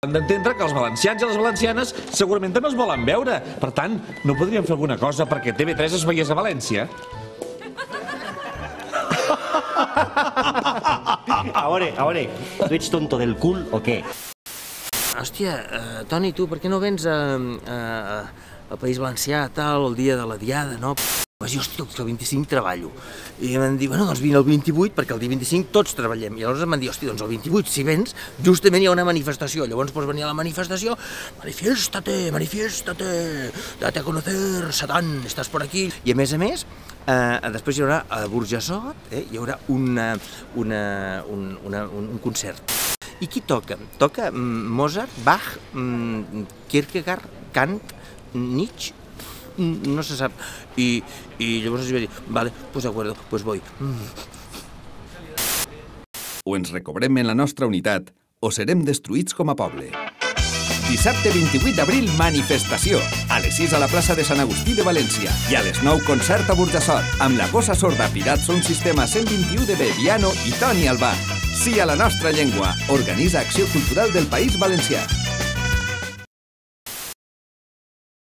Han d'entendre que els valencians i les valencianes segurament també els volen veure. Per tant, no podríem fer alguna cosa perquè TV3 es veiés a València? A veure, tu ets tonto del cul o què? Hòstia, Toni, tu, per què no vens al País Valencià, tal, el dia de la Diada, no? Vaig dir, hòstia, el 25 treballo. I em van dir, bueno, doncs vine el 28, perquè el dia 25 tots treballem. I llavors em van dir, hòstia, doncs el 28, si vens, justament hi ha una manifestació. Llavors pots venir a la manifestació, manifiéstate, date a conocer, Satán, estàs por aquí. I a més, després hi haurà a Burjassot, hi haurà un concert. I qui toca? Toca Mozart, Bach, Kierkegaard, Kant, Nietzsche, no se sap. I llavors els vaig dir, vale, pues de acuerdo, pues voy. O ens recobrem en la nostra unitat, o serem destruïts com a poble. Dissabte 28 d'abril, manifestació. A les 6 a la plaça de Sant Agustí de València. I a les 9, concert a Burjassot, amb la Gossa Sorda, Pirats Sound Sistema 121 de Bebiano i Toni Albà. Sí a la nostra llengua. Organitza Acció Cultural del País Valencià.